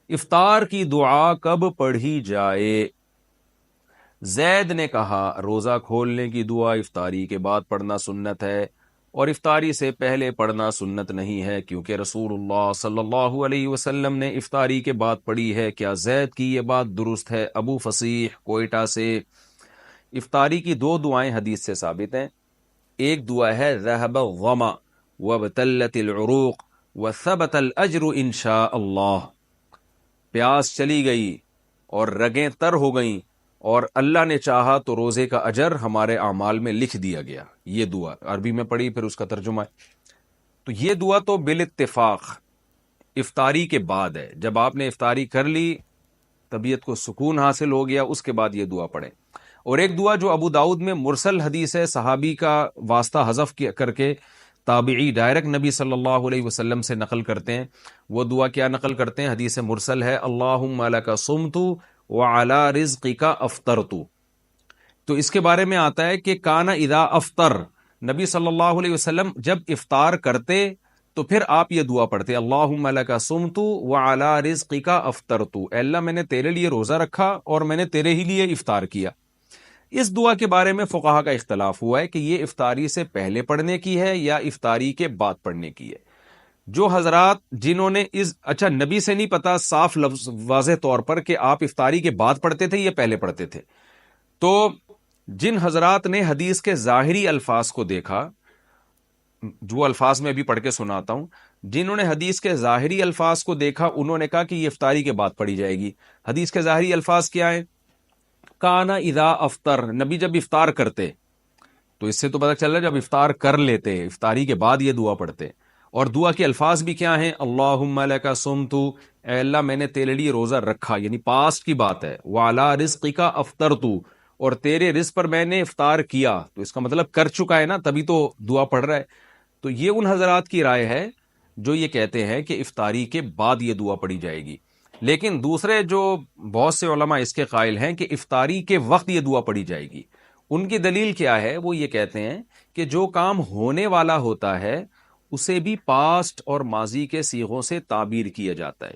افطار کی دعا کب پڑھی جائے؟ زید نے کہا روزہ کھولنے کی دعا افطاری کے بعد پڑھنا سنت ہے اور افطاری سے پہلے پڑھنا سنت نہیں ہے، کیونکہ رسول اللہ صلی اللہ علیہ وسلم نے افطاری کے بعد پڑھی ہے۔ کیا زید کی یہ بات درست ہے؟ ابو فصیح کوئٹہ سے۔ افطاری کی دو دعائیں حدیث سے ثابت ہیں۔ ایک دعا ہے ذهب الظما وابتلت العروق وثبت الاجر انشاء اللہ، پیاس چلی گئی اور رگیں تر ہو گئیں اور اللہ نے چاہا تو روزے کا اجر ہمارے اعمال میں لکھ دیا گیا۔ یہ دعا عربی میں پڑھی، پھر اس کا ترجمہ ہے۔ تو یہ دعا تو بالاتفاق افطاری کے بعد ہے، جب آپ نے افطاری کر لی، طبیعت کو سکون حاصل ہو گیا، اس کے بعد یہ دعا پڑھیں۔ اور ایک دعا جو ابو داؤد میں مرسل حدیث ہے، صحابی کا واسطہ حذف کر کے تابعی ڈائریکٹ نبی صلی اللہ علیہ وسلم سے نقل کرتے ہیں۔ وہ دعا کیا نقل کرتے ہیں؟ حدیث مرسل ہے، اللہم لک صمت وعلی رزقک افطرت۔ تو اس کے بارے میں آتا ہے کہ کان اذا افطر، نبی صلی اللہ علیہ وسلم جب افطار کرتے تو پھر آپ یہ دعا پڑھتے، اللہم لک صمت وعلی رزقک افطرت، اے اللہ میں نے تیرے لیے روزہ رکھا اور میں نے تیرے ہی لیے افطار کیا۔ اس دعا کے بارے میں فقہا کا اختلاف ہوا ہے کہ یہ افطاری سے پہلے پڑھنے کی ہے یا افطاری کے بعد پڑھنے کی ہے۔ جو حضرات جنہوں نے اچھا نبی سے نہیں پتا صاف لفظ واضح طور پر کہ آپ افطاری کے بعد پڑھتے تھے یا پہلے پڑھتے تھے، تو جن حضرات نے حدیث کے ظاہری الفاظ کو دیکھا، جو الفاظ میں ابھی پڑھ کے سناتا ہوں، جنہوں نے حدیث کے ظاہری الفاظ کو دیکھا انہوں نے کہا کہ یہ افطاری کے بعد پڑھی جائے گی۔ حدیث کے ظاہری الفاظ کیا ہیں؟ کانا اذا افطر، نبی جب افطار کرتے، تو اس سے تو پتہ چل رہا ہے جب افطار کر لیتے، افطاری کے بعد یہ دعا پڑھتے۔ اور دعا کے الفاظ بھی کیا ہیں؟ اللہم لک صمت، اے اللہ میں نے تیرے لیے روزہ رکھا، یعنی پاسٹ کی بات ہے، وعلی رزقک افطرت، اور تیرے رزق پر میں نے افطار کیا، تو اس کا مطلب کر چکا ہے نا، تبھی تو دعا پڑھ رہا ہے۔ تو یہ ان حضرات کی رائے ہے جو یہ کہتے ہیں کہ افطاری کے بعد یہ دعا پڑھی جائے گی۔ لیکن دوسرے جو بہت سے علماء اس کے قائل ہیں کہ افطاری کے وقت یہ دعا پڑھی جائے گی۔ ان کی دلیل کیا ہے؟ وہ یہ کہتے ہیں کہ جو کام ہونے والا ہوتا ہے اسے بھی پاسٹ اور ماضی کے صیغوں سے تعبیر کیا جاتا ہے۔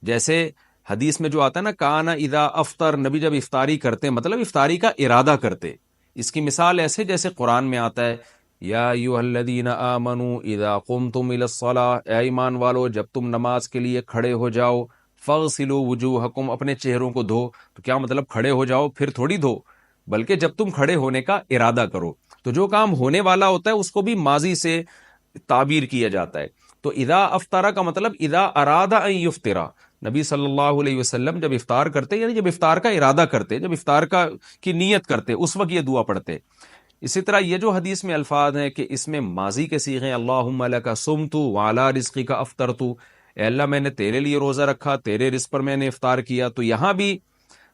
جیسے حدیث میں جو آتا ہے نا، کانا اذا افطر، نبی جب افطاری کرتے مطلب افطاری کا ارادہ کرتے۔ اس کی مثال ایسے جیسے قرآن میں آتا ہے، یا ایھا الذین آمنوا اذا قمتم الی الصلاۃ، اے ایمان والو جب تم نماز کے لیے کھڑے ہو جاؤ، فاغسلوا وجوہکم، اپنے چہروں کو دھو۔ تو کیا مطلب کھڑے ہو جاؤ پھر تھوڑی دھو، بلکہ جب تم کھڑے ہونے کا ارادہ کرو۔ تو جو کام ہونے والا ہوتا ہے اس کو بھی ماضی سے تعبیر کیا جاتا ہے۔ تو اذا افطر کا مطلب اذا اراد ان یفطر، نبی صلی اللہ علیہ وسلم جب افطار کرتے، یعنی جب افطار کا ارادہ کرتے، جب افطار کی نیت کرتے، اس وقت یہ دعا پڑھتے۔ اسی طرح یہ جو حدیث میں الفاظ ہیں کہ اس میں ماضی کے صیغے، اللہم لک صمت وعلی رزقک افطرت، اے اللہ میں نے تیرے لیے روزہ رکھا، تیرے رزق پر میں نے افطار کیا، تو یہاں بھی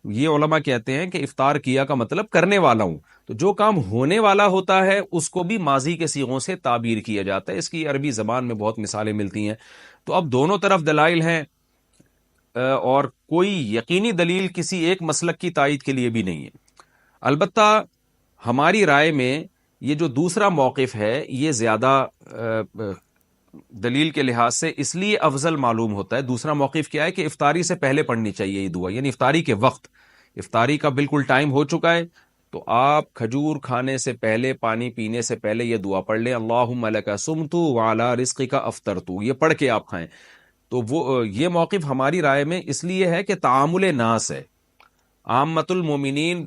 یہ علماء کہتے ہیں کہ افطار کیا کا مطلب کرنے والا ہوں۔ تو جو کام ہونے والا ہوتا ہے اس کو بھی ماضی کے صیغوں سے تعبیر کیا جاتا ہے۔ اس کی عربی زبان میں بہت مثالیں ملتی ہیں۔ تو اب دونوں طرف دلائل ہیں، اور کوئی یقینی دلیل کسی ایک مسلک کی تائید کے لیے بھی نہیں ہے۔ البتہ ہماری رائے میں یہ جو دوسرا موقف ہے یہ زیادہ دلیل کے لحاظ سے اس لیے افضل معلوم ہوتا ہے۔ دوسرا موقف کیا ہے کہ افطاری سے پہلے پڑھنی چاہیے یہ دعا، یعنی افطاری کے وقت، افطاری کا بالکل ٹائم ہو چکا ہے تو آپ کھجور کھانے سے پہلے، پانی پینے سے پہلے یہ دعا پڑھ لیں، اللہم لک صمت وعلی رزقک افطرت، یہ پڑھ کے آپ کھائیں۔ تو وہ یہ موقف ہماری رائے میں اس لیے ہے کہ تعامل ناس ہے، عامۃ المومنین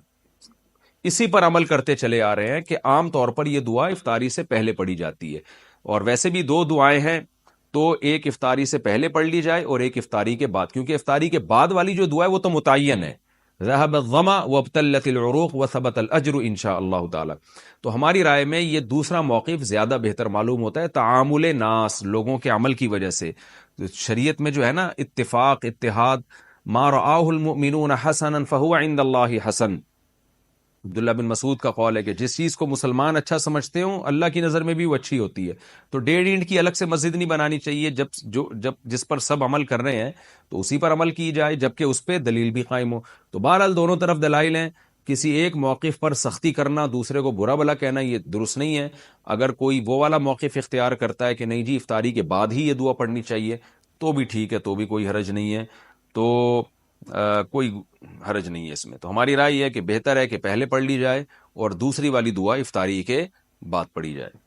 اسی پر عمل کرتے چلے آ رہے ہیں کہ عام طور پر یہ دعا افطاری سے پہلے پڑھی جاتی ہے۔ اور ویسے بھی دو دعائیں ہیں، تو ایک افطاری سے پہلے پڑھ لی جائے اور ایک افطاری کے بعد، کیونکہ افطاری کے بعد والی جو دعا ہے وہ تو متعین ہے، ذهب الظما وابتلت العروق وثبت الاجر انشاء اللہ تعالی۔ تو ہماری رائے میں یہ دوسرا موقف زیادہ بہتر معلوم ہوتا ہے، تعامل ناس، لوگوں کے عمل کی وجہ سے۔ شریعت میں جو ہے نا اتفاق، اتحاد، ما رآہ المؤمنون حسنا فهو عند اللہ حسن۔ عبداللہ بن مسعود کا قول ہے کہ جس چیز کو مسلمان اچھا سمجھتے ہوں اللہ کی نظر میں بھی وہ اچھی ہوتی ہے۔ تو 1.5 اینٹ کی الگ سے مسجد نہیں بنانی چاہیے، جب جس پر سب عمل کر رہے ہیں تو اسی پر عمل کی جائے، جبکہ اس پہ دلیل بھی قائم ہو۔ تو بہرحال دونوں طرف دلائل ہیں، کسی ایک موقف پر سختی کرنا، دوسرے کو برا بھلا کہنا، یہ درست نہیں ہے۔ اگر کوئی وہ والا موقف اختیار کرتا ہے کہ نہیں جی افطاری کے بعد ہی یہ دعا پڑھنی چاہیے، تو بھی ٹھیک ہے، تو بھی کوئی حرج نہیں ہے۔ تو کوئی حرج نہیں ہے اس میں. تو ہماری رائے یہ ہے کہ بہتر ہے کہ پہلے پڑھ لی جائے اور دوسری والی دعا افطاری کے بعد پڑھی جائے.